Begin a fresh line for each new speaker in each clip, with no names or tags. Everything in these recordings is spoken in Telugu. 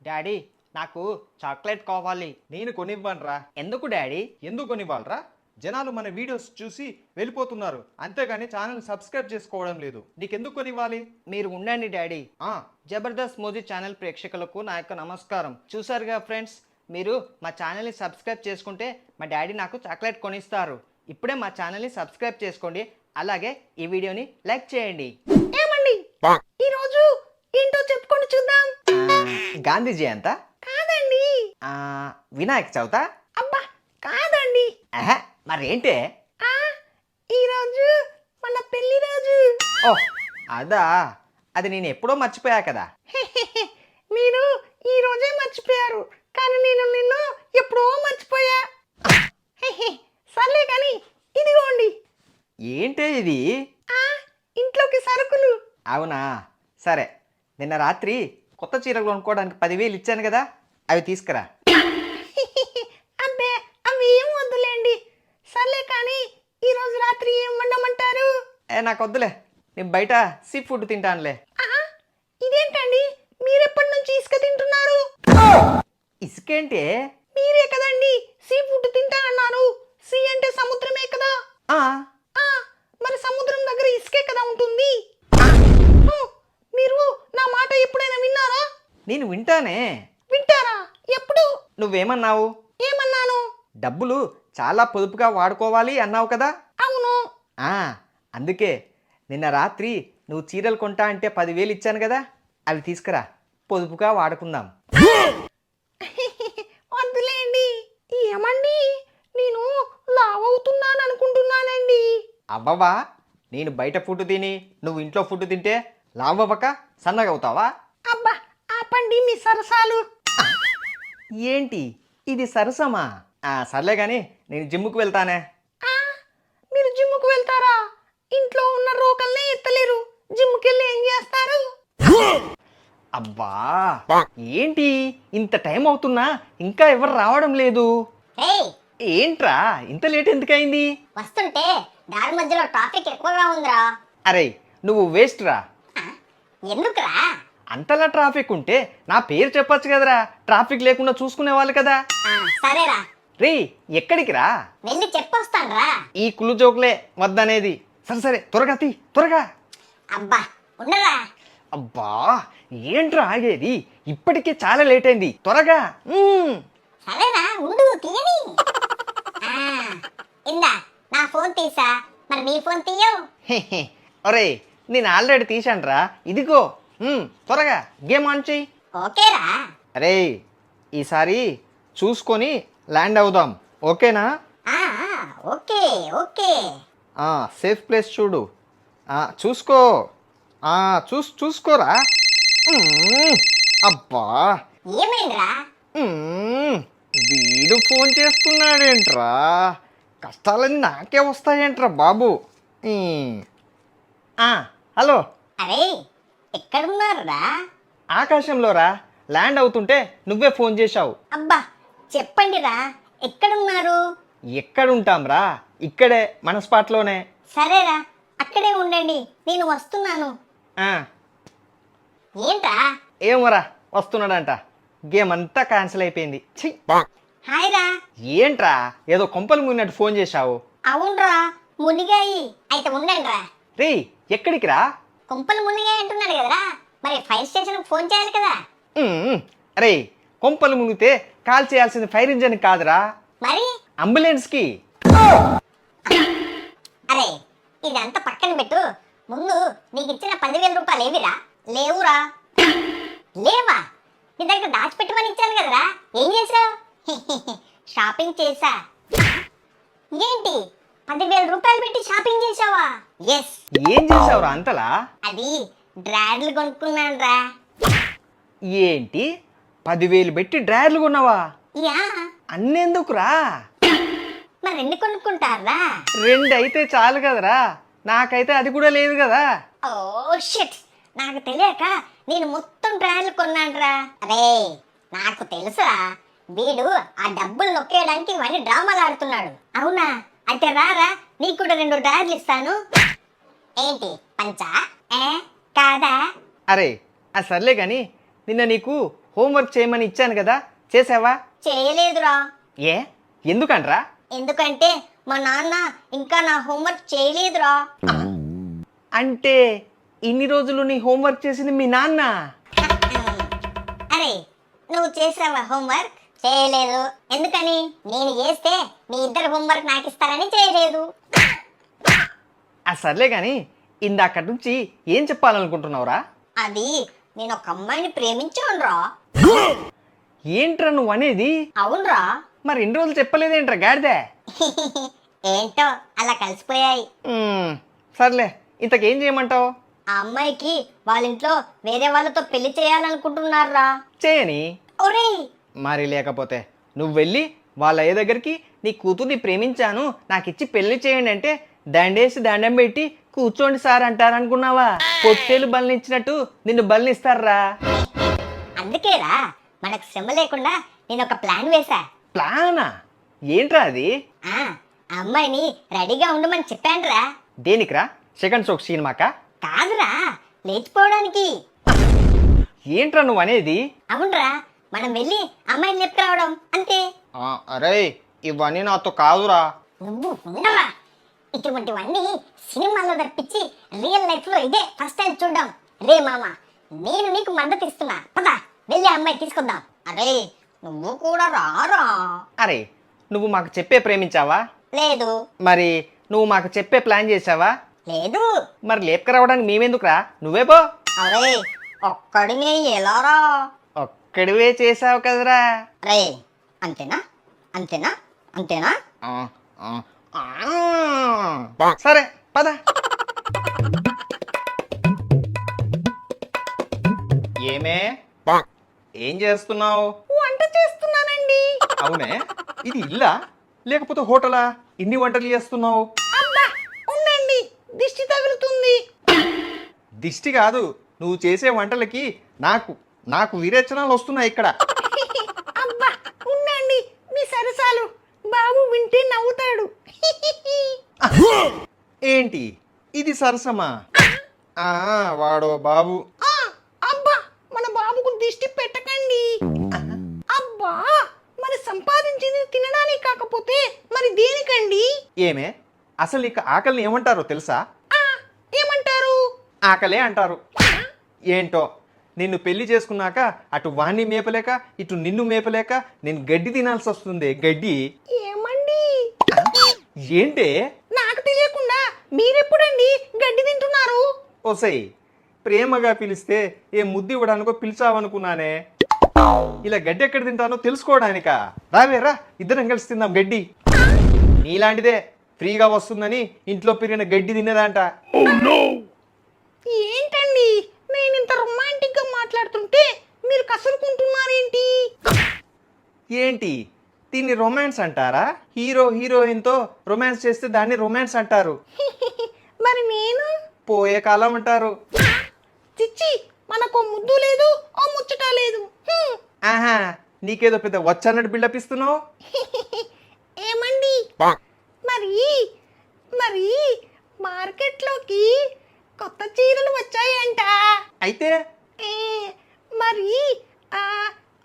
డాడీ నాకు చాక్లెట్ కావాలి.
నేను కొనివ్వనురా.
ఎందుకు డాడీ?
ఎందుకు కొనివ్వాలరా? జనాలు మన వీడియోస్ చూసి వెళ్ళిపోతున్నారు, అంతేగాని ఛానల్ సబ్స్క్రైబ్ చేసుకోవడం లేదు. నీకెందుకు కొనివ్వాలి?
మీరు ఉండండి డాడీ.
ఆ
జబర్దస్త్ మోజీ ఛానల్ ప్రేక్షకులకు నా యొక్క నమస్కారం. చూసారుగా ఫ్రెండ్స్, మీరు మా ఛానల్ని సబ్స్క్రైబ్ చేసుకుంటే మా డాడీ నాకు చాక్లెట్ కొనిస్తారు. ఇప్పుడే మా ఛానల్ని సబ్స్క్రైబ్ చేసుకోండి, అలాగే ఈ వీడియోని లైక్ చేయండి.
ఏమండి ఈరోజు ఏంటో చెప్పుకొని చూద్దాం.
గాంధీ జయంత
కాదండి.
వినాయక చవిత?
అబ్బా కాదండి.
మరేంటే?
ఆ ఈరోజు మన పెళ్లి రోజు.
ఓ అదా, అది నేను ఎప్పుడో మర్చిపోయా కదా.
మీరు ఈ రోజే మర్చిపోయారు, కానీ నేను నిన్ను ఎప్పుడో మర్చిపోయా. సర్లే కానీ ఇదిగోండి.
ఏంటే ఇది?
ఇంట్లోకి సరుకులు.
అవునా, సరే. నిన్న రాత్రి కొత్త చీరలు కొనుక్కోవడానికి 10,000 ఇచ్చాను కదా, అవి తీసుకురా.
అబ్బే అవి ఏం వద్దులేండి. సర్లే కానీ ఈరోజు రాత్రి ఏం వండమంటారు?
నాకు వద్దులే, నేను బయట సీ ఫుడ్ తింటానులే.
ఇదేంటండి, మీరెప్పటి నుంచి ఇసుక తింటున్నారు?
ఇసుకేంటే?
మీరే కదండి సీ ఫుడ్ తింటా అన్నారు. సీ అంటే సముద్రమే కదా. మరి సముద్రం దగ్గర ఇసుకే కదా ఉంటుంది. మీరు నా మాట ఎప్పుడైనా విన్నారా?
నేను వింటానే.
వింటారా? ఎప్పుడు?
నువ్వేమన్నావు?
ఏమన్నాను?
డబ్బులు చాలా పొదుపుగా వాడుకోవాలి అన్నావు కదా.
అవును.
అందుకే నిన్న రాత్రి నువ్వు చీరలు కొంటా అంటే 10,000 ఇచ్చాను కదా, అవి తీసుకురా, పొదుపుగా వాడుకుందాం.
వద్దులేండి. ఏమండి, నేను లావ్ అవుతున్నాను అనుకుంటున్నానండి.
అవ్వవా? నేను బయట ఫుడ్ తిని నువ్వు ఇంట్లో ఫుడ్ తింటే లావ్ అవ్వక సన్నగా అవుతావా?
అబ్బా ఆపండి మీ సరసాలు.
ఏంటి ఇది సరసమా? సర్లే కానీ నేను జిమ్ముకు వెళ్తానే.
మీరు జిమ్ముకు వెళ్తారా? ఇంట్లో ఉన్న రోకల్నే ఎత్తలేరు, జిమ్కి వెళ్ళి ఏం చేస్తారు?
అబ్బా ఏంటి ఇంత టైం అవుతున్నా ఇంకా ఎవరు రావడం లేదు? ఏంట్రా ఇంత లేట్ ఎందుకయింది?
వస్తుంటే దారి మధ్యలో ట్రాఫిక్ ఎక్కువగా ఉందిరా.
అరే నువ్వు వేస్ట్ రా.
ఎందుకురా?
అంతలా ట్రాఫిక్ ఉంటే నా పేరు చెప్పొచ్చు కదరా, ట్రాఫిక్ లేకుండా చూసుకునే వాళ్ళు కదా.
సరేరా.
రే ఎక్కడికి రా?
వెళ్ళి చెప్పొస్తానురా.
ఈ కుళ్ళు జోకులే వద్దనేది. సరే సరే త్వరగా తీ, త్వరగా.
అబ్బా ఉండరా.
అబ్బా ఏంట్రా ఆగేది? ఇప్పటికే చాలా లేట్ అయింది, త్వరగా.
సరేరా ఉండు తీయని. ఇందా నా ఫోన్ తీసా, మరి నీ ఫోన్ తీయవు.
ఒరే నేను ఆల్రెడీ తీశానురా, ఇదిగో. త్వరగా గేమ్ ఆన్ చెయ్యి.
ఓకేరా.
అరే ఈసారి చూసుకొని ల్యాండ్ అవుదాం, ఓకేనా?
Okay okay.
సేఫ్ ప్లేస్ చూడు, చూసుకో. చూసుకోరా. అబ్బా
ఏమైందిరా?
వీడు ఫోన్ చేస్తున్నాడేంట్రా? కష్టాలన్నీ నాకే వస్తాయేంట్రా బాబు. హలో.
అరే ఎక్కడున్నారురా?
ఆకాశంలోరా, ల్యాండ్ అవుతుంటే నువ్వే ఫోన్ చేశావు.
అబ్బా చెప్పండిరా, ఎక్కడున్నారు?
ఎక్కడుంటాంరా, ఇక్కడే మన స్పాట్లోనే.
సరేరా అక్కడే ఉండండి, నేను వస్తున్నాను. ఏంట్రా?
ఏమోరా వస్తున్నాడంట. గేమ్ అంతా క్యాన్సిల్ అయిపోయింది.
హాయ్ రా.
ఏంట్రా ఏదో కొంపలు మునిగినట్టు ఫోన్ చేశావు?
అవునరా మునిగాయి. అయితే ఉండండి రా.
రే ఎక్కడికి రా?
కొంపలు మునిగాయి అంటున్నాడు కదరా, మరి ఫైర్ స్టేషన్ ఫోన్ చేయాలి కదా.
అరే కొంపలు మునిగితే కాల్ చేయాల్సింది ఫైర్ ఇంజన్ కాదురా,
మరి
అంబులెన్స్కి.
అరే ఇదంతా పక్కన పెట్టు, ముందు నీకు ఇచ్చిన 10,000 రూపాయలు ఏవిరా? లేవురా. లేవా? నీ దగ్గర దాచిపెట్టమని ఇచ్చాను కదరా, ఏం చేసావు? షాపింగ్ చేసా. ఏంటి 10,000 రూపాయలు పెట్టి షాపింగ్ చేసావా? ఎస్.
ఏం చేసావురా అంతలా?
అది డ్రాడ్లు కొనుక్కున్నాను రా.
ఏంటి 10,000 పెట్టి డ్రైర్లు కొన్నావా?
యా.
అన్నెందుకురా?
మరి ఎన్ని కొనుక్కుంటారా?
2 అయితే చాలు కదరా, నాకైతే అది కూడా లేదు కదా.
ఓ షిట్, నాకు తెలియక నేను మొత్తం డ్రాయర్లు కొన్నాను రా. అరే నాకు తెలుసురా, వీడు ఆ డబ్బులు నొక్కేయడానికి ఇవన్నీ డ్రామాలు ఆడుతున్నాడు. అవునా? అయితే రారా, నీకు కూడా 2 డ్రాయర్లు ఇస్తాను. ఏంటి పంచా? కాదా?
అరే సర్లే కానీ నిన్న నీకు హోంవర్క్ చేయమని ఇచ్చాను కదా, చేసావా?
చేయలేదురా.
ఏ ఎందుకంట్రా?
ఎందుకంటే మా నాన్న ఇంకా నా హోంవర్క్ చేయలేదురా.
అంటే ఇన్ని రోజులు నీ హోంవర్క్ చేసింది మీ నాన్న?
అరే నువ్వు చేసావా హోంవర్క్? చేయలేదు. ఎందుకని? నేను చేస్తే మీ ఇద్దరు హోంవర్క్ నాకు ఇస్తారని చేయలేదు.
సర్లే కానీ ఇందాకటి నుంచి ఏం చెప్పాలనుకుంటున్నావురా?
అది నేను ఒక అమ్మాయిని ప్రేమించానురా.
ఏంట్రా నువ్వు అనేది?
అవునరా.
మరి ఇన్ని రోజులు చెప్పలేదేంట్రా గాడిదే?
ఏంటో అలా కలిసిపోయాయి.
సర్లే, ఇంతకేం చేయమంటావు?
ఆ అమ్మాయికి వాళ్ళ ఇంట్లో వేరే వాళ్ళతో పెళ్లి చేయాలనుకుంటున్నారా.
చేయని.
ఒరేయ్
మరి లేకపోతే నువ్వు వెళ్ళి వాళ్ళ అయ్య దగ్గరికి నీ కూతుర్ని ప్రేమించాను నాకు ఇచ్చి పెళ్లి చేయండి అంటే దండేసి దండం పెట్టి కూర్చోండి సార్ అంటారనుకున్నావా? పొట్టేలు బలినిచ్చినట్టు నిన్ను బలినిస్తారా?
అందుకేరా మనకు శ్రమ లేకుండా నేను ఒక ప్లాన్ వేశా.
ప్లానా? ఏంట్రా అది?
ఆ అమ్మాయిని రెడీగా ఉండమని చెప్పానురా.
దేనికిరా? సెకండ్ షోక్ సినిమాకా?
కాదురా, లేచిపోవడానికి.
ఏంట్రా నువ్వు అనేది?
అవునరా, మనం వెళ్ళి అమ్మాయిని లేపుకురావడం అంతే.
అరే ఇవన్నీ నాతో కాదురా.
నువ్వు ఉండవా? ఇటువంటివన్నీ సినిమాలో తప్పించి రియల్ లైఫ్ లో ఇదే ఫస్ట్ టైం చూడడం. రే మామ, నేను నీకు మద్దతు ఇస్తున్నా. పద వెళ్ళి అమ్మాయి తీసుకుందాం. అరే నువ్వు కూడా రారా.
అరే నువ్వు మాకు చెప్పే ప్రేమించావా?
లేదు.
మరి నువ్వు మాకు చెప్పే ప్లాన్ చేసావా?
లేదు.
మరి లేపుకురావడానికి మేమెందుకురా? నువ్వే పో.
అరే ఒక్కడినే ఎలారా?
ఒక్కడివే చేసావు కదరా.
రే అంతేనా? అంతేనా? అంతేనా?
ఆ, ఆ, ఆ. సరే పద. ఏమే ఏం చేస్తున్నావు?
వంట చేస్తున్నానండి.
అవునే, ఇది ఇల్లా లేకపోతే హోటలా? ఇన్ని వంటలు చేస్తున్నావు?
అబ్బా ఉండండి, దిష్టి తగులుతుంది.
దిష్టి కాదు, నువ్వు చేసే వంటలకి నాకు నాకు విరేచనాలు వస్తున్నాయి ఇక్కడ.
అబ్బా ఉండండి, మీ సరసాలు బాబు వింటే నవ్వుతాడు.
ఏంటి ఇది సరసమా? ఆ, వాడో బాబు.
ఆ, అబ్బా మన బాబుకు దిష్టి పెట్టకండి. అబ్బా మరి సంపాదించింది తినడానికి కాకపోతే మరి దేనికండి?
ఏమే, అసలు ఇక ఆకలిని ఏమంటారో తెలుసా?
ఆ, ఏమంటారు?
ఆకలే అంటారు. ఏంటో నిన్ను పెళ్లి చేసుకున్నాక అటు వాణ్ణి మేపలేక ఇటు నిన్ను మేపలేక నేను గడ్డి తినాల్సి వస్తుంది. గడ్డి.
ఏమండి?
ఏంటే?
నాకు తెలియకుండా మీరెప్పుడండి గడ్డి తింటున్నారు?
ఓసై, ప్రేమగా పిలిస్తే ఏ ముద్దు ఇవ్వడానికో పిలిచావనుకున్నానే. ఇలా గడ్డి ఎక్కడ తింటానో తెలుసుకోవడానికా? రావేరా, ఇద్దరం కలిసి తిందాం గడ్డి. నీలాంటిదే ఫ్రీగా వస్తుందని ఇంట్లో పెరిగిన గడ్డి తినేదంట.
ఏంటండి నేను ఇంత రొమాంటిక్ గా మాట్లాడుతుంటే మీరు కసురుకుంటున్నారేంటి?
ఏంటి దీన్ని రొమాన్స్ అంటారా? హీరో హీరోయిన్తో రొమాన్స్ చేస్తే దాన్ని రొమాన్స్ అంటారు.
మరి నేను?
పోయే కాలం అంటారు.
చిచ్చి, మనకు ముద్దు లేదు, ఓ ముచ్చట లేదు.
ఆహా, నీకేదో పెద్ద వచ్చన్నట్టు బిల్డప్ ఇస్తున్నావు.
ఏమండి? మరి మరి మార్కెట్లోకి కొత్త చీరలు వచ్చాయంట.
అయితే
ఏ, మరి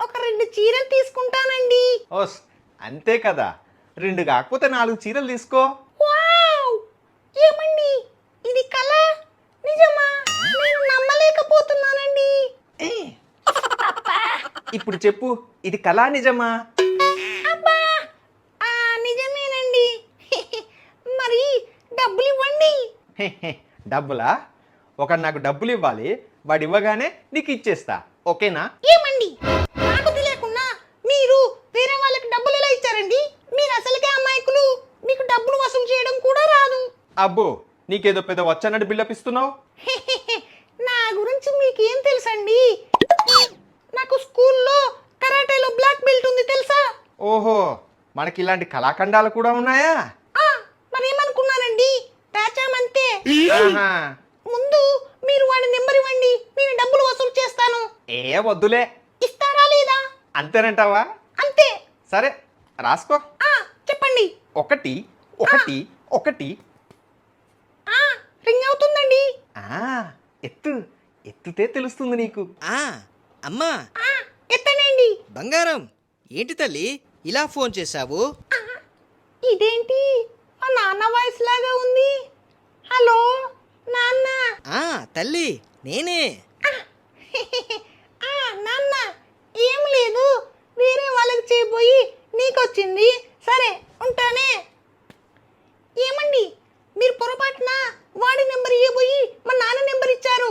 ఒక 2 చీరలు తీసుకుంటానండి.
ఓస్, అంతే కదా, 2 కాకపోతే 4 చీరలు తీసుకో.
వావ్! ఏమండి ఇది కళ నిజమా? నేను నమ్మలేకపోతున్నానండి.
ఇప్పుడు చెప్పు, ఇది కళా నిజమా?
అబ్బా నిజమేనండి. మరి డబ్బులు ఇవ్వండి.
డబ్బులా? ఒకడు నాకు డబ్బులు ఇవ్వాలి, వాడు ఇవ్వగానే నీకు ఇచ్చేస్తా, ఓకేనా?
ఏమండి నాకు తెలియకుండా మీరు వేరే వాళ్ళకి డబ్బులు ఎలా ఇచ్చారండి? మీరు అసలుకే అమాయకులు, మీకు డబ్బులు వసూలు చేయడం కూడా రాదు.
అబ్బో, నీకేదో పెద్ద వచ్చన్నట్టు బిల్డప్ ఇస్తున్నావు.
నా గురించి మీకేం తెలుసండి? నాకు స్కూల్లో కరాటేలో బ్లాక్ బెల్ట్ ఉంది తెలుసా?
ఓహో, మనకి ఇలాంటి కళాఖండాలు కూడా ఉన్నాయా?
మరి ఏమనుకున్నారండి? దాచామంతే.
ఆహా.
ముందు మీరు వాడి నెంబర్ ఇవ్వండి, నేను డబ్బులు వసూలు చేస్తాను.
ఏ వద్దులే.
ఇస్తారా లేదా?
అంతేనంటావా?
అంతే.
సరే రాసుకో.
చెప్పండి.
1 1 1.
రింగ్ అవుతుందండి.
ఎత్తితే తెలుస్తుంది నీకు.
అమ్మా
ఎత్తండి.
బంగారం ఏంటి తల్లి ఇలా ఫోన్ చేశావు?
ఇదేంటి మా నాన్న వాయిస్ లాగా ఉంది. హలో నాన్న.
తల్లి నేనే.
నాన్న ఏం లేదు, వేరే వాళ్ళకి చేయబోయి నీకొచ్చింది. సరే ఉంటానే. ఏమండి మీరు పొరపాటున వాడి నెంబర్ ఇవ్వబోయి మా నాన్న నెంబర్ ఇచ్చారు.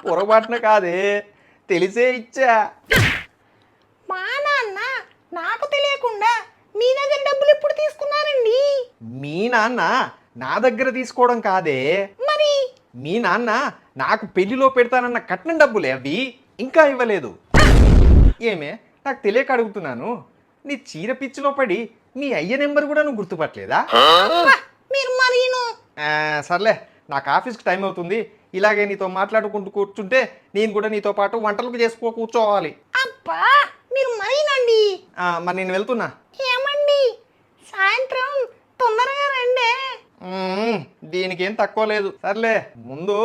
పొరపాటున కాదే, తెలిసే ఇచ్చా.
మా నాన్న నాకు తెలియకుండా మీ దగ్గర డబ్బులు ఎప్పుడు తీసుకున్నారండి?
మీ నాన్న నా దగ్గర తీసుకోవడం కాదే,
మరి
మీ నాన్న నాకు పెళ్లిలో పెడతానన్న కట్నం డబ్బులే అవి, ఇంకా ఇవ్వలేదు. ఏమే నాకు తెలియక అడుగుతున్నాను, నీ చీర పిచ్చిలో పడి మీ అయ్య నెంబర్ కూడా నువ్వు గుర్తుపట్టలేదా?
మీరు మరీను.
సర్లే, నాకు ఆఫీస్కి టైం అవుతుంది. ఇలాగే నీతో మాట్లాడుకుంటూ కూర్చుంటే నేను కూడా నీతో పాటు వంటలకు చేసుకో కూర్చోవాలి.
అబ్బా మీరు మరీనండి.
మరి నేను వెళ్తున్నా.
ఏమండి సాయంత్రం తొందరగా రండే.
దీనికి ఏం తక్కువ లేదు. సర్లే, ముందు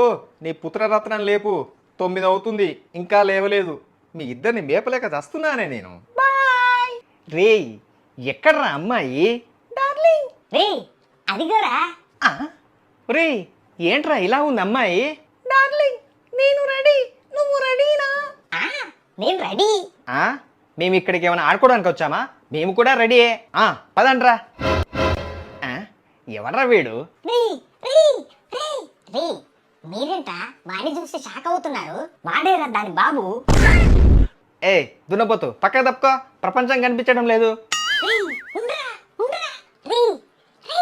నీ పుత్రరత్నం లేపు. 9 అవుతుంది, ఇంకా లేవలేదు. మీ ఇద్దరిని మేపలేక చస్తున్నానే నేను.
బాయ్.
రేయ్ ఎక్కడ్రా అమ్మాయి?
డార్లింగ్.
రే అదిగోరా.
రేయ్ ఏంట్రా ఇలా ఉంది అమ్మాయి?
డార్లింగ్ నేను రెడీ, నువ్వు రెడీనా?
ఆ, నేను రెడీ.
మేము ఇక్కడికి ఏమైనా ఆడుకోవడానికి వచ్చామా? మేము కూడా రెడీయే. పదండ్రా. ఎవడ్రా వీడు?
రే రే రే రే మీరేంటా వాడిని చూసి షాక్ అవుతున్నారు? వాడేరా దాని బాబు.
ఏ దున్నపోతు పక్కకు తప్పుకో, ప్రపంచం కనిపించడం లేదు.
రే ఉండరా ఉండరా రే రే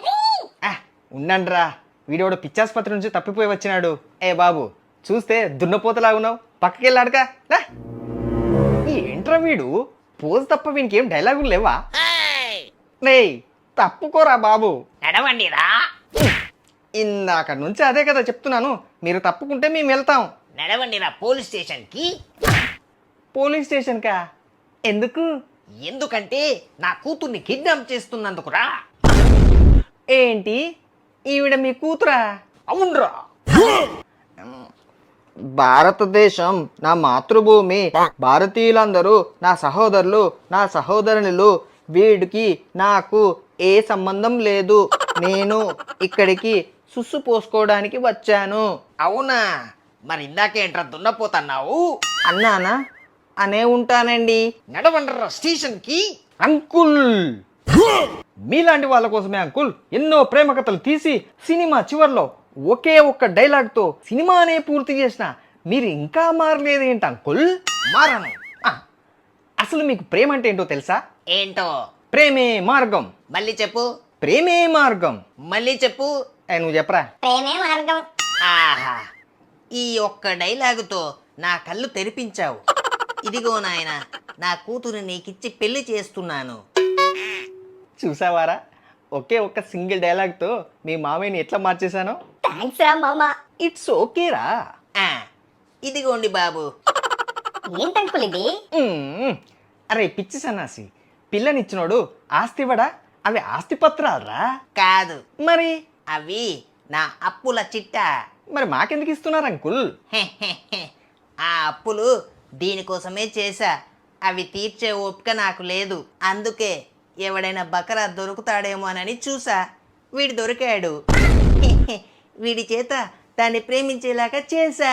రే.
ఉండండ్రా, వీడోడు పిచ్చాసుపత్రి నుంచి తప్పిపోయి వచ్చినాడు. ఏ బాబు చూస్తే దున్నపోతలాగున్నావు, పక్కకెళ్ళాడుగా. ఏంట్రా వీడు పోజు తప్ప వీనికి ఏం డైలాగులు లేవా? రేయ్ తప్పుకోరా బాబు.
నడవండిరా.
ఇందాక నుంచి అదే కదా చెప్తున్నాను, మీరు తప్పుకుంటే మేము వెళ్తాం.
నడవండిరా పోలీస్ స్టేషన్కి.
పోలీస్ స్టేషన్కా? ఎందుకు?
ఎందుకంటే నా కూతుర్ని కిడ్నాప్ చేస్తున్నందుకురా.
ఏంటి ఈవిడ మీ కూతురా?
అవునరా.
భారతదేశం నా మాతృభూమి, భారతీయులందరూ నా సహోదరులు, నా సహోదరులు. వీడికి నాకు ఏ సంబంధం లేదు. నేను ఇక్కడికి సుస్సు పోసుకోవడానికి వచ్చాను.
అవునా, మరి ఇందాకేంట్రా దున్నపోతున్నావు?
అన్నానా? అనే ఉంటానండి.
నడవండిరా స్టేషన్కి.
అంకుల్, మీలాంటి వాళ్ళ కోసమే అంకుల్ ఎన్నో ప్రేమ కథలు తీసి సినిమా చివర్లో ఒకే ఒక్క డైలాగ్తో సినిమానే పూర్తి చేసిన మీరు ఇంకా మారలేదేంటి అంకుల్?
మారను.
అసలు మీకు ప్రేమ అంటే ఏంటో తెలుసా?
ఏంటో?
ప్రేమే మార్గం.
మళ్ళీ చెప్పు.
ప్రేమే మార్గం.
మళ్ళీ చెప్పు.
నువ్వు చెప్పరా.
ప్రేమే మార్గం.
ఆహా, ఈ ఒక్క డైలాగుతో నా కళ్ళు తెరిపించావు. ఇదిగో నాయన, నా కూతురు నీకిచ్చి పెళ్లి చేస్తున్నాను.
చూసావారా, ఒకే ఒక్క సింగిల్ డైలాగ్తో మీ మామయ్యని ఎట్లా మార్చేశానో.
థ్యాంక్స్ రా మామా.
ఇట్స్ ఓకేరా.
ఆ, ఇదిగోండి బాబు.
ఏంటంకుల్ ఇది?
అరే పిచ్చి సన్నాసి, పిల్లనిచ్చినోడు ఆస్తివడా? అవి ఆస్తి పత్రాలరా.
కాదు,
మరి
అవి నా అప్పుల చిట్టా.
మరి మాకెందుకు ఇస్తున్నారు అంకుల్?
ఆ అప్పులు దీనికోసమే చేశా. అవి తీర్చే ఓపిక నాకు లేదు. అందుకే ఎవడైనా బకరా దొరుకుతాడేమోనని చూసా. వీడు దొరికాడు. వీడి చేత దాన్ని ప్రేమించేలాగా చేశా.